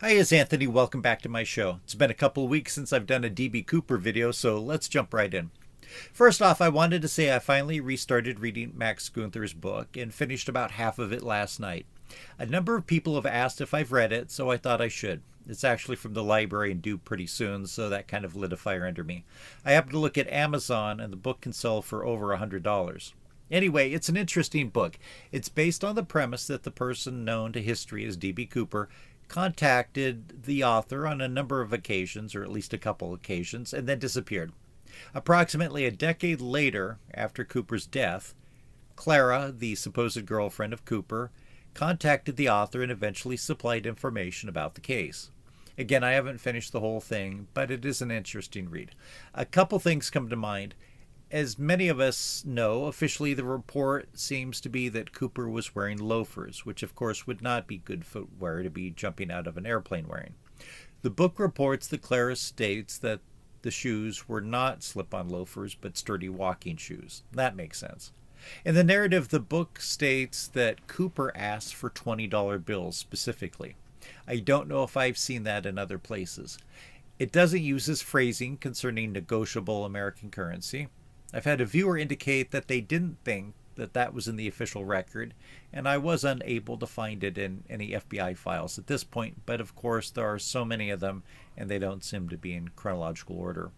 Hi, it's Anthony. Welcome back to my show. It's been a couple of weeks since I've done a DB Cooper video, so let's jump right in. First off, I wanted to say I finally restarted reading Max Gunther's book and finished about half of it last night. A number of people have asked if I've read it, so I thought I should. It's actually from the library and due pretty soon, so that kind of lit a fire under me. I happened to look at Amazon, and the book can sell for over $100. Anyway, it's an interesting book. It's based on the premise that the person known to history as D.B. Cooper contacted the author on a number of occasions, or at least a couple occasions, and then disappeared. Approximately a decade later, after Cooper's death, Clara, the supposed girlfriend of Cooper, contacted the author and eventually supplied information about the case. Again, I haven't finished the whole thing, but it is an interesting read. A couple things come to mind. As many of us know, officially the report seems to be that Cooper was wearing loafers, which of course would not be good footwear to be jumping out of an airplane wearing. The book reports that Clara states that the shoes were not slip-on loafers but sturdy walking shoes. That makes sense. In the narrative, the book states that Cooper asked for $20 bills specifically. I don't know if I've seen that in other places. It doesn't use this phrasing concerning negotiable American currency. I've had a viewer indicate that they didn't think that that was in the official record, and I was unable to find it in any FBI files at this point, but of course there are so many of them, and they don't seem to be in chronological order.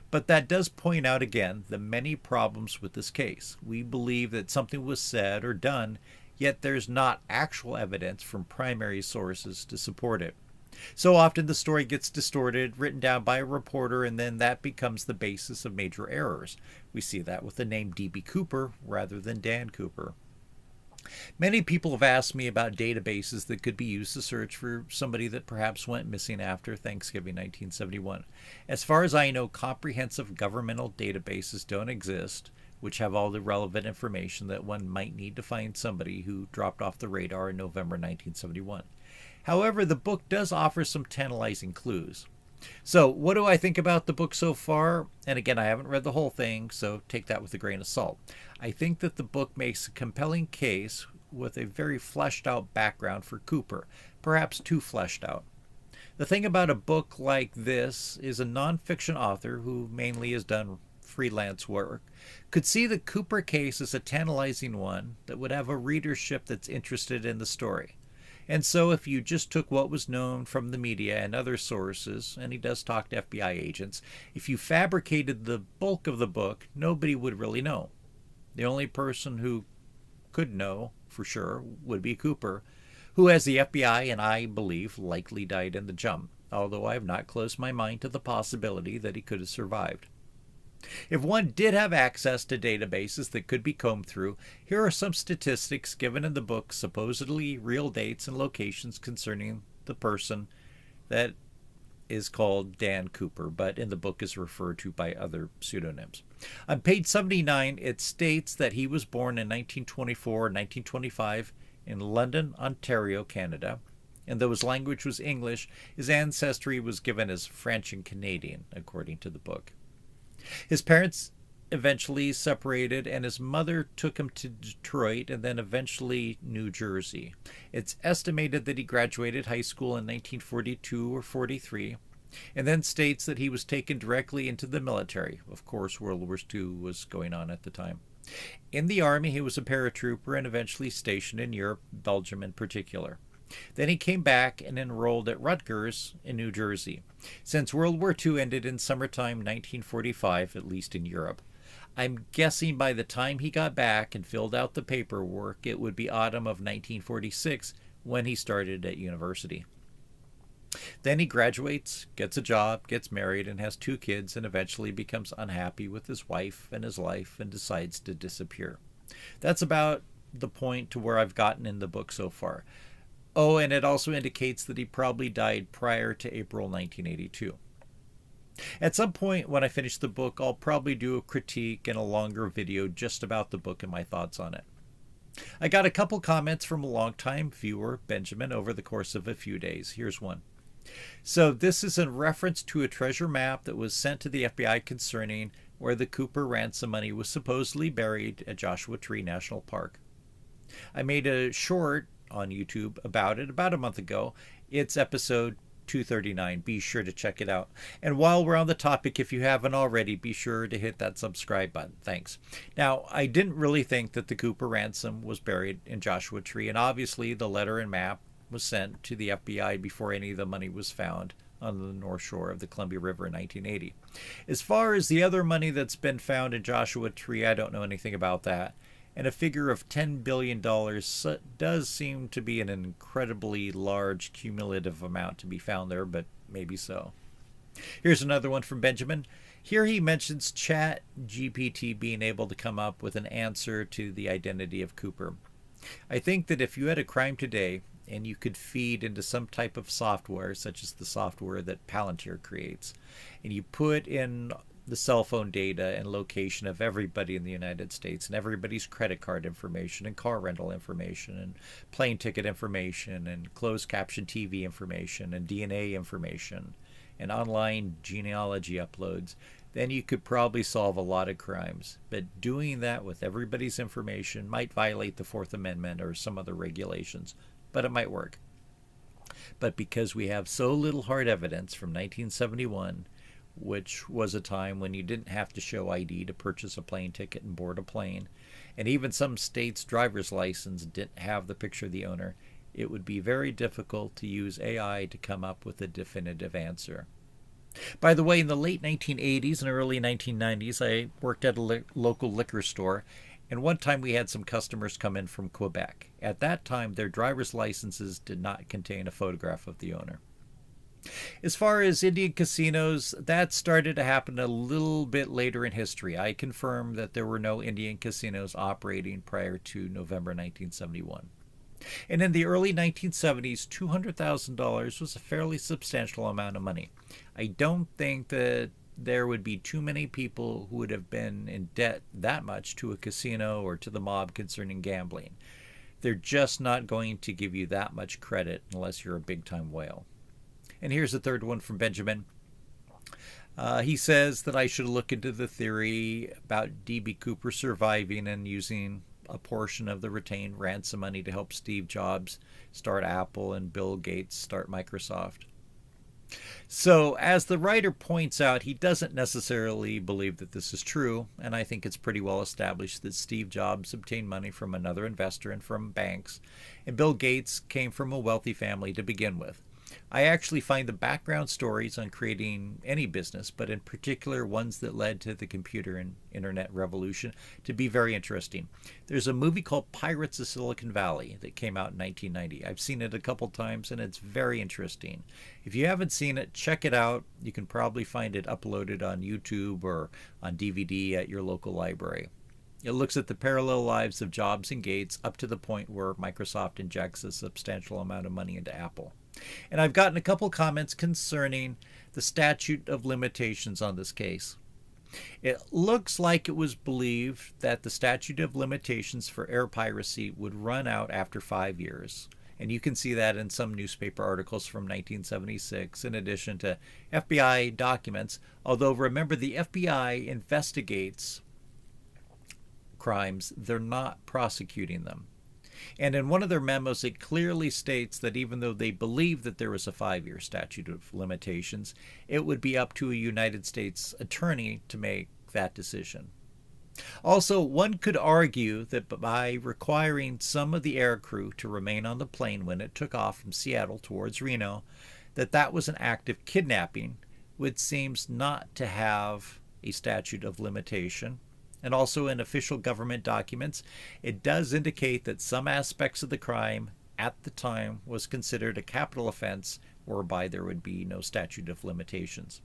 But that does point out again the many problems with this case. We believe that something was said or done, yet there's not actual evidence from primary sources to support it. So often the story gets distorted, written down by a reporter, and then that becomes the basis of major errors. We see that with the name D.B. Cooper rather than Dan Cooper. Many people have asked me about databases that could be used to search for somebody that perhaps went missing after Thanksgiving 1971. As far as I know, comprehensive governmental databases don't exist, which have all the relevant information that one might need to find somebody who dropped off the radar in November 1971. However, the book does offer some tantalizing clues. So, what do I think about the book so far? And again, I haven't read the whole thing, so take that with a grain of salt. I think that the book makes a compelling case with a very fleshed out background for Cooper, perhaps too fleshed out. The thing about a book like this is a nonfiction author who mainly has done freelance work could see the Cooper case as a tantalizing one that would have a readership that's interested in the story. And so if you just took what was known from the media and other sources, and he does talk to FBI agents, if you fabricated the bulk of the book, nobody would really know. The only person who could know for sure would be Cooper, who, as the FBI and I believe, likely died in the jump, although I have not closed my mind to the possibility that he could have survived. If one did have access to databases that could be combed through, here are some statistics given in the book, supposedly real dates and locations concerning the person that is called Dan Cooper, but in the book is referred to by other pseudonyms. On page 79, it states that he was born in 1924 or 1925 in London, Ontario, Canada, and though his language was English, his ancestry was given as French and Canadian, according to the book. His parents eventually separated, and his mother took him to Detroit and then eventually New Jersey. It's estimated that he graduated high school in 1942 or 43, and then states that he was taken directly into the military. Of course, World War II was going on at the time. In the Army, he was a paratrooper and eventually stationed in Europe, Belgium in particular. Then he came back and enrolled at Rutgers in New Jersey. Since World War II ended in summertime 1945, at least in Europe, I'm guessing by the time he got back and filled out the paperwork, it would be autumn of 1946 when he started at university. Then he graduates, gets a job, gets married, and has 2 kids, and eventually becomes unhappy with his wife and his life and decides to disappear. That's about the point to where I've gotten in the book so far. Oh, and it also indicates that he probably died prior to April 1982. At some point when I finish the book, I'll probably do a critique and a longer video just about the book and my thoughts on it. I got a couple comments from a longtime viewer, Benjamin, over the course of a few days. Here's one. So this is in reference to a treasure map that was sent to the FBI concerning where the Cooper ransom money was supposedly buried at Joshua Tree National Park. I made a short on YouTube about it about a month ago. It's episode 239. Be sure to check it out. And while we're on the topic, if you haven't already, be sure to hit that subscribe button. Thanks. Now, I didn't really think that the Cooper ransom was buried in Joshua Tree, and obviously the letter and map was sent to the FBI before any of the money was found on the North Shore of the Columbia River in 1980. As far as the other money that's been found in Joshua Tree, I don't know anything about that. And a figure of $10 billion does seem to be an incredibly large cumulative amount to be found there, but maybe so. Here's another one from Benjamin. Here he mentions Chat GPT being able to come up with an answer to the identity of Cooper. I think that if you had a crime today and you could feed into some type of software, such as the software that Palantir creates, and you put in the cell phone data and location of everybody in the United States and everybody's credit card information and car rental information and plane ticket information and closed caption TV information and DNA information and online genealogy uploads, then you could probably solve a lot of crimes. But doing that with everybody's information might violate the Fourth Amendment or some other regulations, but it might work. But because we have so little hard evidence from 1971, which was a time when you didn't have to show ID to purchase a plane ticket and board a plane, and even some states' driver's license didn't have the picture of the owner, it would be very difficult to use AI to come up with a definitive answer. By the way, in the late 1980s and early 1990s, I worked at a local liquor store, and one time we had some customers come in from Quebec. At that time, their driver's licenses did not contain a photograph of the owner. As far as Indian casinos, that started to happen a little bit later in history. I confirm that there were no Indian casinos operating prior to November 1971. And in the early 1970s, $200,000 was a fairly substantial amount of money. I don't think that there would be too many people who would have been in debt that much to a casino or to the mob concerning gambling. They're just not going to give you that much credit unless you're a big-time whale. And here's the third one from Benjamin. He says that I should look into the theory about D.B. Cooper surviving and using a portion of the retained ransom money to help Steve Jobs start Apple and Bill Gates start Microsoft. So, as the writer points out, he doesn't necessarily believe that this is true, and I think it's pretty well established that Steve Jobs obtained money from another investor and from banks, and Bill Gates came from a wealthy family to begin with. I actually find the background stories on creating any business, but in particular ones that led to the computer and internet revolution, to be very interesting. There's a movie called Pirates of Silicon Valley that came out in 1990. I've seen it a couple times and it's very interesting. If you haven't seen it, check it out. You can probably find it uploaded on YouTube or on DVD at your local library. It looks at the parallel lives of Jobs and Gates up to the point where Microsoft injects a substantial amount of money into Apple. And I've gotten a couple comments concerning the statute of limitations on this case. It looks like it was believed that the statute of limitations for air piracy would run out after 5 years. And you can see that in some newspaper articles from 1976, in addition to FBI documents. Although remember, the FBI investigates crimes, they're not prosecuting them. And in one of their memos, it clearly states that even though they believe that there was a 5-year statute of limitations, it would be up to a United States attorney to make that decision. Also, one could argue that by requiring some of the air crew to remain on the plane when it took off from Seattle towards Reno, that was an act of kidnapping, which seems not to have a statute of limitation. And also in official government documents, it does indicate that some aspects of the crime at the time was considered a capital offense, whereby there would be no statute of limitations.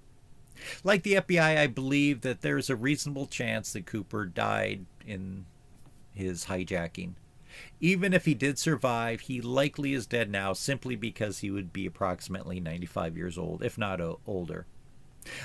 Like the FBI, I believe that there is a reasonable chance that Cooper died in his hijacking. Even if he did survive, he likely is dead now simply because he would be approximately 95 years old, if not older.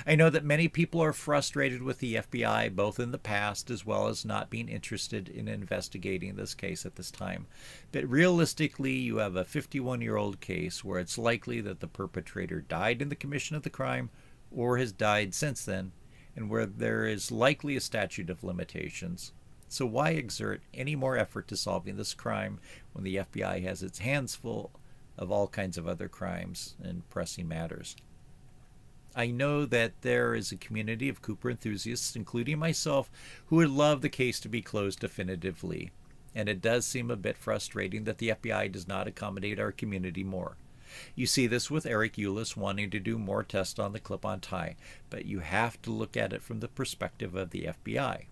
I know that many people are frustrated with the FBI, both in the past as well as not being interested in investigating this case at this time. But realistically, you have a 51-year-old case where it's likely that the perpetrator died in the commission of the crime or has died since then, and where there is likely a statute of limitations. So why exert any more effort to solving this crime when the FBI has its hands full of all kinds of other crimes and pressing matters. I know that there is a community of Cooper enthusiasts, including myself, who would love the case to be closed definitively. And it does seem a bit frustrating that the FBI does not accommodate our community more. You see this with Eric Eulis wanting to do more tests on the clip-on tie, but you have to look at it from the perspective of the FBI.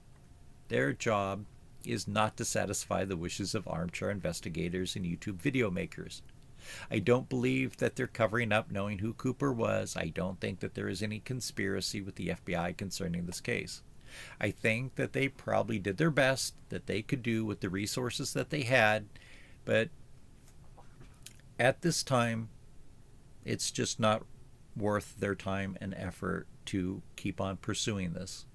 Their job is not to satisfy the wishes of armchair investigators and YouTube video makers. I don't believe that they're covering up knowing who Cooper was. I don't think that there is any conspiracy with the FBI concerning this case. I think that they probably did their best that they could do with the resources that they had, but at this time, it's just not worth their time and effort to keep on pursuing this.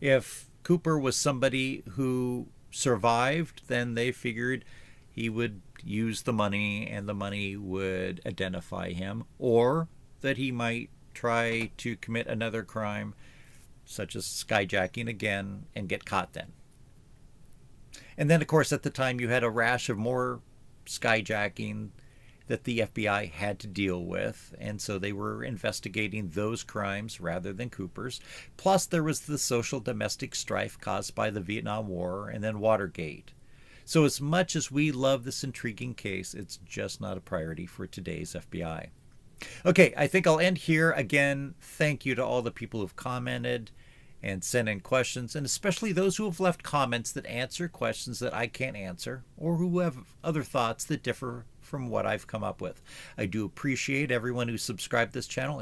If Cooper was somebody who survived, then they figured he would use the money and the money would identify him, or that he might try to commit another crime such as skyjacking again and get caught then. And then, of course, at the time you had a rash of more skyjacking that the FBI had to deal with, and so they were investigating those crimes rather than Cooper's. Plus, there was the social domestic strife caused by the Vietnam War and then Watergate. So as much as we love this intriguing case, it's just not a priority for today's FBI. Okay, I think I'll end here. Again, thank you to all the people who've commented and sent in questions, and especially those who have left comments that answer questions that I can't answer, or who have other thoughts that differ from what I've come up with. I do appreciate everyone who subscribed this channel.